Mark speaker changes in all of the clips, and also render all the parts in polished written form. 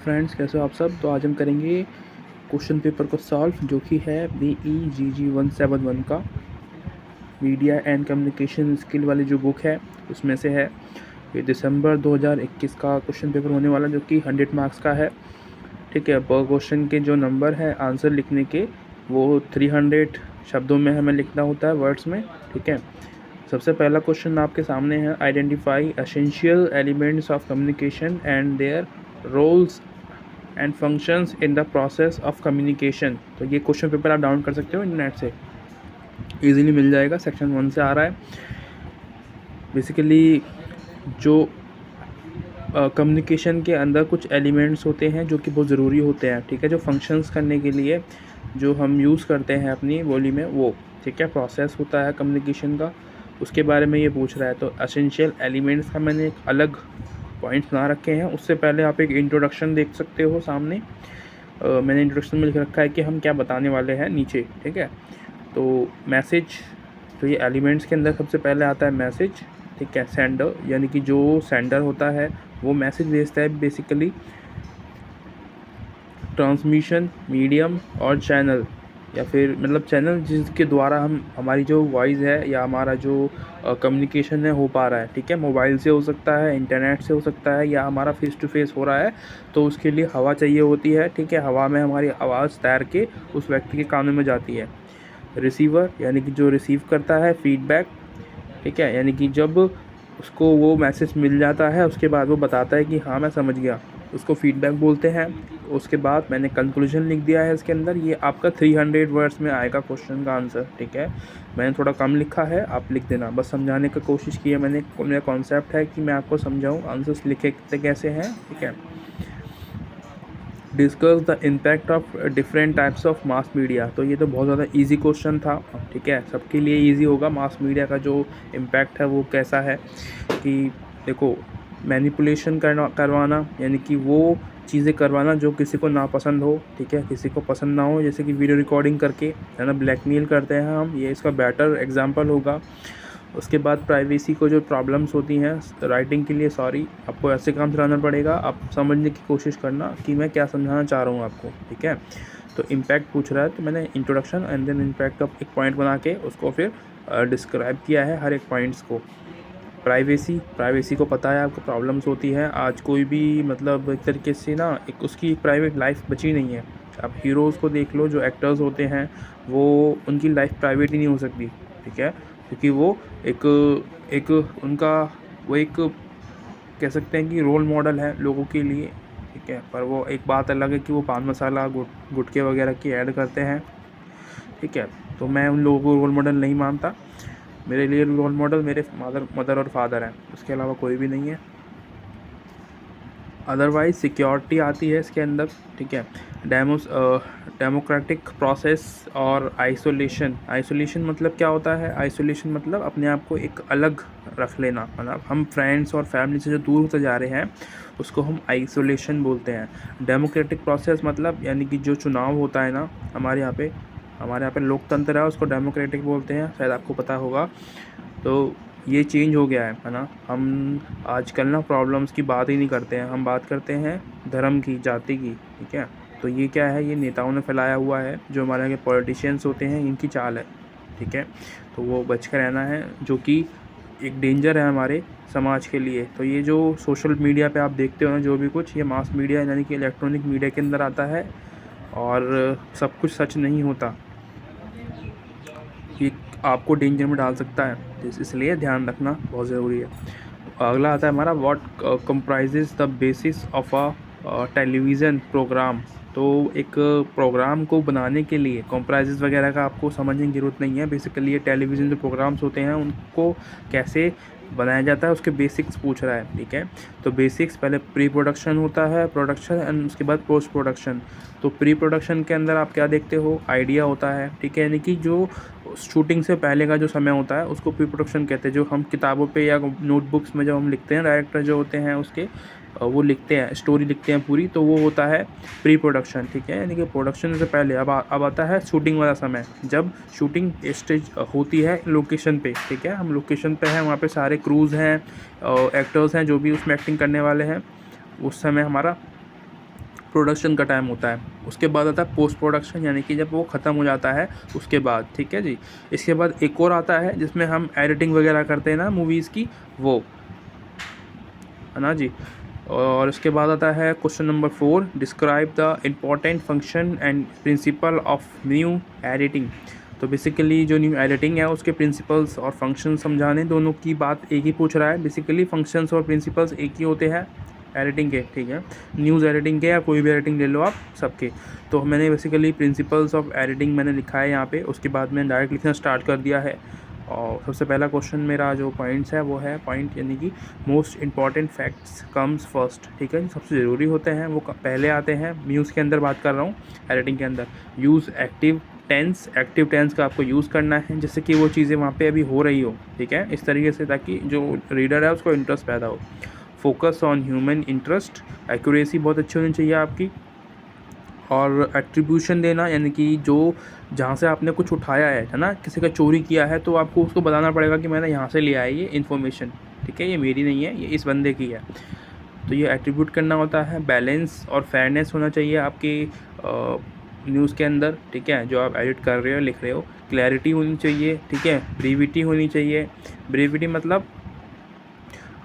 Speaker 1: Friends, कैसे हो आप सब। तो आज हम करेंगे क्वेश्चन पेपर को सॉल्व, जो कि है BEGG 171 का मीडिया एंड कम्युनिकेशन स्किल वाली जो बुक है उसमें से है। ये दिसंबर 2021 का क्वेश्चन पेपर होने वाला, जो कि 100 मार्क्स का है। ठीक है, पर क्वेश्चन के जो नंबर है आंसर लिखने के, वो 300 शब्दों में हमें लिखना होता है, वर्ड्स में। ठीक है, सबसे पहला क्वेश्चन आपके सामने है, identify essential elements of communication and their roles and functions in the process of communication. तो ये क्वेश्चन पेपर आप डाउनलोड कर सकते हो इंटरनेट से, इजीली मिल जाएगा। सेक्शन 1 से आ रहा है। बेसिकली जो कम्युनिकेशन के अंदर कुछ एलिमेंट्स होते हैं जो कि बहुत ज़रूरी होते हैं। ठीक है, जो फंक्शंस करने के लिए जो हम यूज़ करते हैं अपनी बोली में, वो ठीक है प्रोसेस होता है कम्युनिकेशन का, उसके बारे में ये पूछ रहा है। तो एसेंशियल एलिमेंट्स का मैंने एक अलग पॉइंट्स बना रखे हैं। उससे पहले आप एक इंट्रोडक्शन देख सकते हो सामने। मैंने इंट्रोडक्शन में लिख रखा है कि हम क्या बताने वाले हैं नीचे। ठीक है, तो मैसेज, तो ये एलिमेंट्स के अंदर सबसे पहले आता है मैसेज। ठीक है, सेंडर, यानी कि जो सेंडर होता है वो मैसेज भेजता है बेसिकली। ट्रांसमिशन, मीडियम और चैनल, या फिर मतलब चैनल जिसके द्वारा हम हमारी जो वॉइस है या हमारा जो कम्युनिकेशन है हो पा रहा है। ठीक है, मोबाइल से हो सकता है, इंटरनेट से हो सकता है, या हमारा फेस टू फेस हो रहा है, तो उसके लिए हवा चाहिए होती है। ठीक है, हवा में हमारी आवाज़ तैर के उस व्यक्ति के कानों में जाती है। रिसीवर, यानी कि जो रिसीव करता है फीडबैक। ठीक है, यानी कि जब उसको वो मैसेज मिल जाता है, उसके बाद वो बताता है कि हाँ मैं समझ गया, उसको फीडबैक बोलते हैं। उसके बाद मैंने कंक्लूजन लिख दिया है इसके अंदर। ये आपका 300 वर्ड्स में आएगा क्वेश्चन का आंसर। ठीक है, मैंने थोड़ा कम लिखा है, आप लिख देना। बस समझाने की कोशिश की है मैंने। मेरा कॉन्सेप्ट है कि मैं आपको समझाऊँ आंसर्स लिखे कैसे हैं। ठीक है, discuss the impact of different types of mass media. तो ये तो बहुत ज़्यादा इजी क्वेश्चन था। ठीक है, सबके लिए इजी होगा। मास मीडिया का जो इम्पैक्ट है वो कैसा है कि देखो, मैनिपुलेशन करवाना, यानी कि वो चीज़ें करवाना जो किसी को नापसंद हो। ठीक है, किसी को पसंद ना हो, जैसे कि वीडियो रिकॉर्डिंग करके है ना ब्लैकमेल करते हैं हम, ये इसका बेटर एग्जांपल होगा। उसके बाद प्राइवेसी को जो प्रॉब्लम्स होती हैं राइटिंग के लिए, सॉरी आपको ऐसे काम चलाना पड़ेगा, आप समझने की कोशिश करना कि मैं क्या समझाना चाह रहा हूँ आपको। ठीक है, तो इम्पैक्ट पूछ रहा है, तो मैंने इंट्रोडक्शन एंड देन इम्पैक्ट का एक पॉइंट बना के उसको फिर डिस्क्राइब किया है हर एक पॉइंट्स को। प्राइवेसी को पता है आपको प्रॉब्लम्स होती है। आज कोई भी मतलब एक तरीके से ना, एक उसकी प्राइवेट लाइफ बची नहीं है। आप हीरोज़ को देख लो, जो एक्टर्स होते हैं वो, उनकी लाइफ प्राइवेट ही नहीं हो सकती। ठीक है, क्योंकि वो एक एक उनका वो एक कह सकते हैं कि रोल मॉडल है लोगों के लिए। ठीक है, पर वो एक बात अलग है कि वो पान मसाला गुटखे वगैरह की ऐड करते हैं। ठीक है, तो मैं उन लोगों को रोल मॉडल नहीं मानता। मेरे लिए रोल मॉडल मेरे मदर और फादर हैं, उसके अलावा कोई भी नहीं है। अदरवाइज सिक्योरिटी आती है इसके अंदर। ठीक है, डेमोक्रेटिक प्रोसेस और आइसोलेशन मतलब क्या होता है? आइसोलेशन मतलब अपने आप को एक अलग रख लेना, मतलब हम फ्रेंड्स और फैमिली से जो दूर होते जा रहे हैं उसको हम आइसोलेशन बोलते हैं। डेमोक्रेटिक प्रोसेस मतलब यानी कि जो चुनाव होता है ना हमारे यहाँ पे लोकतंत्र है, उसको डेमोक्रेटिक बोलते हैं, शायद आपको पता होगा। तो ये चेंज हो गया है ना। हम आजकल ना प्रॉब्लम्स की बात ही नहीं करते हैं, हम बात करते हैं धर्म की, जाति की। ठीक है, तो ये क्या है? ये नेताओं ने फैलाया हुआ है, जो हमारे यहाँ के पॉलिटिशियंस होते हैं, इनकी चाल है। ठीक है, तो वो बच कर रहना है, जो कि एक डेंजर है हमारे समाज के लिए। तो ये जो सोशल मीडिया पे आप देखते हो ना जो भी कुछ, ये मास मीडिया यानी कि इलेक्ट्रॉनिक मीडिया के अंदर आता है, और सब कुछ सच नहीं होता। ये आपको डेंजर में डाल सकता है, इसलिए ध्यान रखना बहुत ज़रूरी है। अगला आता है हमारा, what comprises the basis of a television program. तो एक प्रोग्राम को बनाने के लिए कंप्राइजेज वगैरह का आपको समझने की ज़रूरत नहीं है। बेसिकली ये टेलीविज़न जो प्रोग्राम्स होते हैं उनको कैसे बनाया जाता है उसके बेसिक्स पूछ रहा है। ठीक है, तो बेसिक्स पहले प्री प्रोडक्शन होता है, प्रोडक्शन एंड उसके बाद पोस्ट प्रोडक्शन। तो प्री प्रोडक्शन के अंदर आप क्या देखते हो? आइडिया होता है। ठीक है, यानी कि जो शूटिंग से पहले का जो समय होता है उसको प्री प्रोडक्शन कहते हैं। जो हम किताबों पे या नोटबुक्स में जब हम लिखते हैं, डायरेक्टर जो होते हैं उसके वो लिखते हैं, स्टोरी लिखते हैं पूरी, तो वो होता है प्री प्रोडक्शन। ठीक है, यानी कि प्रोडक्शन से पहले अब आता है शूटिंग वाला समय, जब शूटिंग स्टेज होती है लोकेशन पे। ठीक है, हम लोकेशन पे हैं, वहाँ पे सारे क्रूज़ हैं, एक्टर्स हैं, जो भी उसमें एक्टिंग करने वाले हैं, उस समय हमारा प्रोडक्शन का टाइम होता है। उसके बाद आता है पोस्ट प्रोडक्शन, यानी कि जब वो ख़त्म हो जाता है उसके बाद, ठीक है जी। इसके बाद एक और आता है जिसमें हम एडिटिंग वगैरह करते हैं ना मूवीज़ की, वो है ना जी। और इसके बाद आता है question number 4, describe the important function and principle of new editing. तो बेसिकली जो न्यू एडिटिंग है उसके प्रिंसिपल्स और फंक्शन समझाने, दोनों की बात एक ही पूछ रहा है। बेसिकली फंक्शंस और प्रिंसिपल्स एक ही होते हैं एडिटिंग के, ठीक है, न्यूज़ एडिटिंग के या कोई भी एडिटिंग ले लो आप सबके। तो मैंने बेसिकली प्रिंसिपल्स ऑफ एडिटिंग मैंने लिखा है यहाँ पे, उसके बाद मैंने डायरेक्ट लिखना स्टार्ट कर दिया है। और सबसे पहला क्वेश्चन मेरा जो पॉइंट्स है वो है पॉइंट, यानी कि most important facts comes first, ठीक है, सबसे ज़रूरी होते हैं वो पहले आते हैं। न्यूज़ के अंदर बात कर रहा हूँ, एडिटिंग के अंदर use active tense, active tense का आपको यूज़ करना है जैसे कि वो चीज़ें वहाँ पे अभी हो रही हो, ठीक है, इस तरीके से, ताकि जो रीडर है उसको इंटरेस्ट पैदा हो। Focus on human interest, accuracy बहुत अच्छी होनी चाहिए आपकी। और एट्रीब्यूशन देना, यानी कि जो जहाँ से आपने कुछ उठाया है ना, किसी का चोरी किया है तो आपको उसको बताना पड़ेगा कि मैंने यहाँ से लिया है ये इन्फॉर्मेशन, ठीक है, ये मेरी नहीं है, ये इस बंदे की है। तो ये एट्रीब्यूट करना होता है। बैलेंस और फेयरनेस होना चाहिए आपकी न्यूज़ के अंदर, ठीक है, जो आप एडिट कर रहे हो लिख रहे हो। क्लैरिटी होनी चाहिए, ठीक है, ब्रीविटी होनी चाहिए। ब्रीविटी मतलब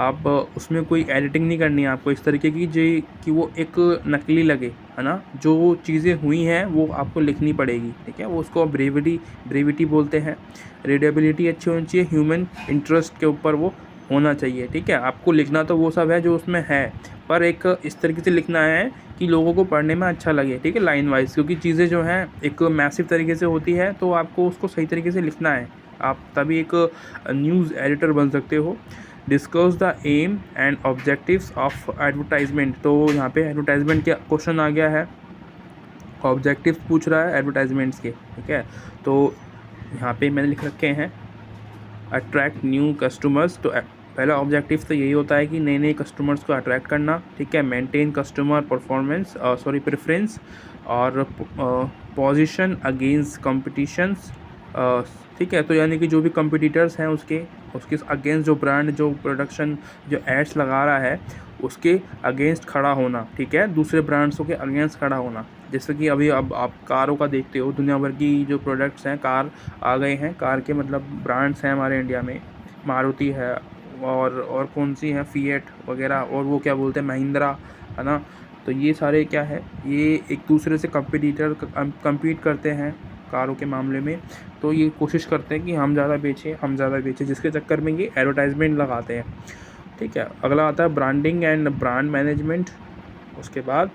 Speaker 1: आप उसमें कोई एडिटिंग नहीं करनी है आपको इस तरीके की जो कि वो एक नकली लगे, है ना, जो चीज़ें हुई हैं वो आपको लिखनी पड़ेगी, ठीक है, वो उसको ब्रीविटी बोलते हैं। रीडेबिलिटी अच्छी होनी चाहिए, ह्यूमन इंटरेस्ट के ऊपर वो होना चाहिए, ठीक है। आपको लिखना तो वो सब है जो उसमें है, पर एक इस तरीके से लिखना है कि लोगों को पढ़ने में अच्छा लगे, ठीक है, लाइन वाइज, क्योंकि चीज़ें जो हैं एक मैसिव तरीके से होती है तो आपको उसको सही तरीके से लिखना है, आप तभी एक न्यूज़ एडिटर बन सकते हो। Discuss the aim and objectives of advertisement. तो यहाँ पे एडवर्टाइजमेंट का क्वेश्चन आ गया है, ऑब्जेक्टिव्स पूछ रहा है एडवर्टाइजमेंट्स के, ठीक है। तो यहाँ पे मैंने लिख रखे हैं अट्रैक्ट न्यू कस्टमर्स। तो पहला ऑब्जेक्टिव तो यही होता है कि नए नए कस्टमर्स को अट्रैक्ट करना, ठीक है। मेंटेन कस्टमर परफॉर्मेंस प्रेफरेंस और पोजीशन अगेंस्ट कंपटीशंस, ठीक है। तो यानी कि जो भी कंपटीटर्स हैं उसके अगेंस्ट जो ब्रांड जो प्रोडक्शन जो एड्स लगा रहा है उसके अगेंस्ट खड़ा होना, ठीक है, दूसरे ब्रांड्सों के अगेंस्ट खड़ा होना। जैसे कि अभी अब आप कारों का देखते हो, दुनिया भर की जो प्रोडक्ट्स हैं, कार आ गए हैं, कार के मतलब ब्रांड्स हैं हमारे इंडिया में, मारुति है और कौन सी हैं, फिएट वगैरह, और वो क्या बोलते हैं, महिंद्रा, है ना। तो ये सारे क्या है, ये एक दूसरे से कम्पीट करते हैं कारों के मामले में। तो ये कोशिश करते हैं कि हम ज़्यादा बेचें, जिसके चक्कर में ये एडवर्टाइजमेंट लगाते हैं, ठीक है। अगला आता है ब्रांडिंग एंड ब्रांड मैनेजमेंट। उसके बाद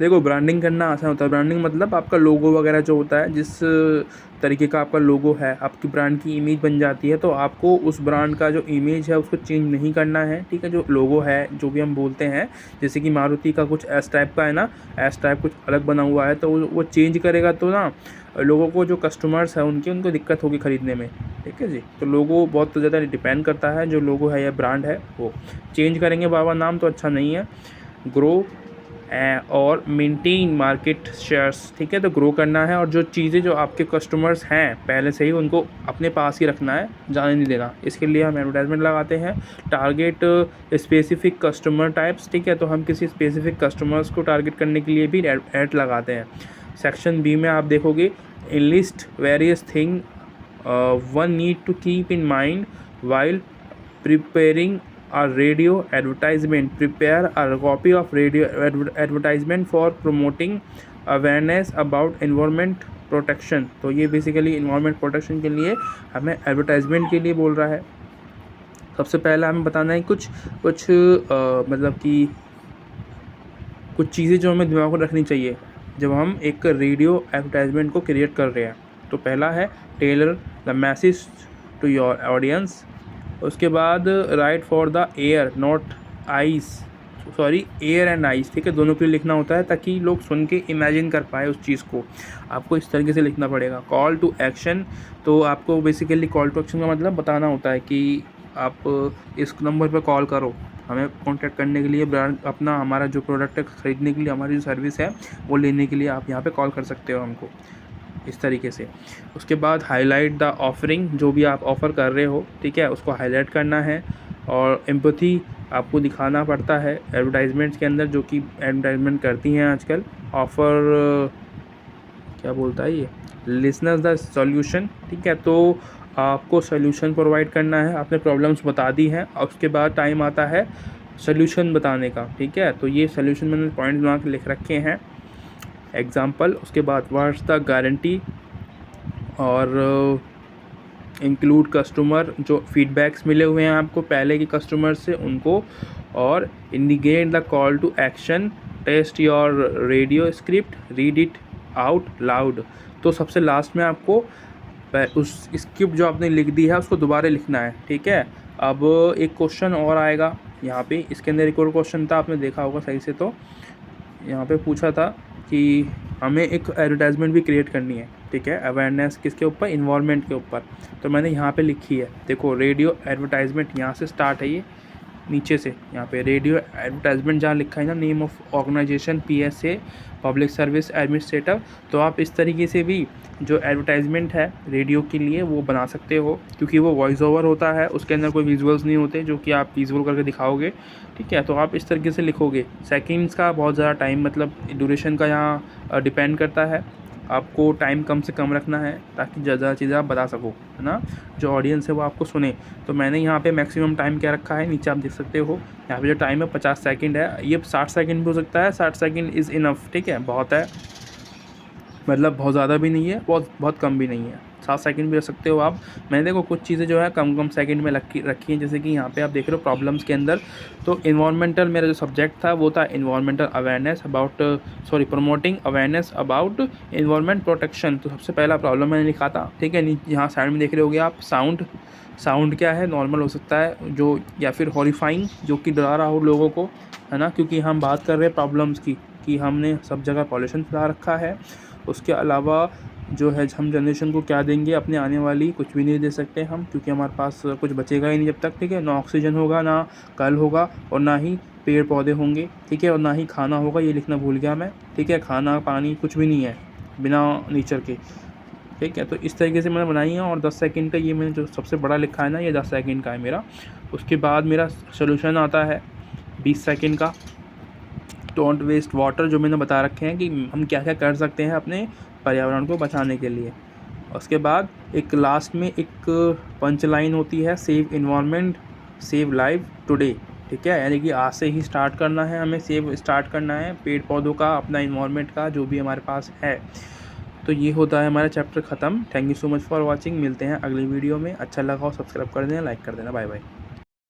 Speaker 1: देखो, ब्रांडिंग करना आसान होता है। ब्रांडिंग मतलब आपका लोगो वगैरह जो होता है, जिस तरीके का आपका लोगो है, आपकी ब्रांड की इमेज बन जाती है, तो आपको उस ब्रांड का जो इमेज है उसको चेंज नहीं करना है, ठीक है। जो लोगो है, जो भी हम बोलते हैं, जैसे कि मारुति का कुछ एस टाइप का है ना, एस टाइप कुछ अलग बना हुआ है, तो वो चेंज करेगा तो ना लोगों को, जो कस्टमर्स हैं उनको दिक्कत होगी ख़रीदने में, ठीक है जी। तो लोगो बहुत ज़्यादा डिपेंड करता है, जो लोगो है या ब्रांड है वो चेंज करेंगे बाबा नाम तो अच्छा नहीं है। ग्रो और मेंटेन मार्केट शेयर्स, ठीक है, तो ग्रो करना है, और जो चीज़ें जो आपके कस्टमर्स हैं पहले से ही उनको अपने पास ही रखना है, जाने नहीं देना। इसके लिए हम एडवर्टाइजमेंट लगाते हैं। टारगेट स्पेसिफिक कस्टमर टाइप्स, ठीक है, तो हम किसी स्पेसिफिक कस्टमर्स को टारगेट करने के लिए भी ऐड लगाते हैं। सेक्शन बी में आप देखोगे, list various thing one need to keep in mind while preparing a radio advertisement. Prepare a copy of radio advertisement for promoting awareness about environment protection. तो ये बेसिकली environment protection के लिए हमें advertisement के लिए बोल रहा है। सबसे पहला हमें बताना है कुछ मतलब कि कुछ चीज़ें जो हमें दिमाग में रखनी चाहिए जब हम एक रेडियो एडवर्टाइजमेंट को क्रिएट कर रहे हैं। तो पहला है tailor the message to your audience. उसके बाद write for the ear ear and eyes, ठीक है, दोनों के लिए लिखना होता है ताकि लोग सुन के इमेजिन कर पाए उस चीज़ को। आपको इस तरीके से लिखना पड़ेगा। कॉल टू एक्शन, तो आपको बेसिकली कॉल टू एक्शन का मतलब बताना होता है कि आप इस नंबर पर कॉल करो हमें कांटेक्ट करने के लिए, ब्रांड अपना हमारा जो प्रोडक्ट है ख़रीदने के लिए, हमारी जो सर्विस है वो लेने के लिए आप यहाँ पे कॉल कर सकते हो हमको, इस तरीके से। उसके बाद हाईलाइट द ऑफरिंग, जो भी आप ऑफ़र कर रहे हो, ठीक है, उसको हाईलाइट करना है। और एम्पैथी आपको दिखाना पड़ता है एडवर्टाइजमेंट्स के अंदर, जो कि एडवर्टाइजमेंट करती हैं आजकल। ऑफ़र क्या बोलता है ये, लिसनर्स द सॉल्यूशन, ठीक है। तो आपको सॉल्यूशन प्रोवाइड करना है, आपने प्रॉब्लम्स बता दी हैं और उसके बाद टाइम आता है सॉल्यूशन बताने का, ठीक है। तो ये सॉल्यूशन मैंने पॉइंट बना के लिख रखे हैं, एग्जांपल। उसके बाद व्हाट्स द गारंटी, और इंक्लूड कस्टमर, जो फीडबैक्स मिले हुए हैं आपको पहले के कस्टमर से उनको, और indicate the call to action, test your radio script, read it out loud. तो सबसे लास्ट में आपको उस स्क्रिप्ट जो आपने लिख दी है उसको दोबारा लिखना है, ठीक है। अब एक क्वेश्चन और आएगा यहाँ पे, इसके अंदर एक और क्वेश्चन था, आपने देखा होगा सही से। तो यहाँ पे पूछा था कि हमें एक एडवर्टाइजमेंट भी क्रिएट करनी है, ठीक है, अवेयरनेस किसके ऊपर, इन्वायरमेंट के ऊपर। तो मैंने यहाँ पे लिखी है, देखो रेडियो एडवर्टाइजमेंट यहाँ से स्टार्ट है, ये नीचे से यहाँ पे रेडियो एडवर्टाइजमेंट जहाँ लिखा है ना, name of organisation PSA, public service administrator. तो आप इस तरीके से भी जो एडवर्टाइजमेंट है रेडियो के लिए वो बना सकते हो, क्योंकि वो वॉइस ओवर होता है, उसके अंदर कोई विजुअल्स नहीं होते जो कि आप विजुअल करके दिखाओगे, ठीक है। तो आप इस तरीके से लिखोगे। सेकंड्स का बहुत ज़्यादा टाइम, मतलब ड्यूरेशन का यहाँ डिपेंड करता है, आपको टाइम कम से कम रखना है ताकि ज़्यादा चीज़ें आप बता सको, है ना, जो ऑडियंस है वो आपको सुने। तो मैंने यहाँ पे मैक्सिमम टाइम क्या रखा है, नीचे आप देख सकते हो, यहाँ पे जो टाइम है 50 सेकंड है। ये 60 सेकंड भी हो सकता है, 60 सेकंड इज़ इनफ, ठीक है, बहुत है, मतलब बहुत ज़्यादा भी नहीं है, बहुत बहुत कम भी नहीं है, 7 सेकंड भी रख सकते हो आप। मैंने देखो कुछ चीज़ें जो है कम कम सेकंड में रखी हैं, जैसे कि यहाँ पे आप देख रहे हो प्रॉब्लम्स के अंदर। तो इन्वायरमेंटल मेरा जो सब्जेक्ट था वो था environmental awareness about, sorry, promoting awareness about environment protection. तो सबसे पहला प्रॉब्लम मैंने लिखा था, ठीक है। यहाँ साइड में देख रहे होगे आप, साउंड क्या है, नॉर्मल हो सकता है जो, या फिर हॉरिफाइंग, जो कि डरा रहा हो लोगों को, है ना, क्योंकि हम बात कर रहे हैं प्रॉब्लम्स की कि हमने सब जगह पॉल्यूशन फैला रखा है। उसके अलावा जो है हम जनरेशन को क्या देंगे अपने आने वाली, कुछ भी नहीं दे सकते हम, क्योंकि हमारे पास कुछ बचेगा ही नहीं जब तक, ठीक है। ना ऑक्सीजन होगा, ना कल होगा, और ना ही पेड़ पौधे होंगे, ठीक है, और ना ही खाना होगा, ये लिखना भूल गया मैं, ठीक है। खाना पानी कुछ भी नहीं है बिना नेचर के, ठीक है। तो इस तरीके से मैंने बनाई है। और 10 सेकंड का ये मैंने जो सबसे बड़ा लिखा है ना, ये 10 सेकंड का है मेरा। उसके बाद मेरा सोल्यूशन आता है 20 सेकंड का, डोंट वेस्ट वाटर, जो मैंने बता रखे हैं कि हम क्या क्या कर सकते हैं अपने पर्यावरण को बचाने के लिए। उसके बाद एक लास्ट में एक पंच लाइन होती है, save environment save life today, ठीक है। यानी कि आज से ही स्टार्ट करना है, हमें सेव स्टार्ट करना है पेड़ पौधों का, अपना इन्वायरमेंट का, जो भी हमारे पास है। तो ये होता है हमारा चैप्टर ख़त्म। Thank you so much for watching. मिलते हैं अगली वीडियो में। अच्छा लगा हो सब्सक्राइब कर देना, लाइक कर देना। Bye bye.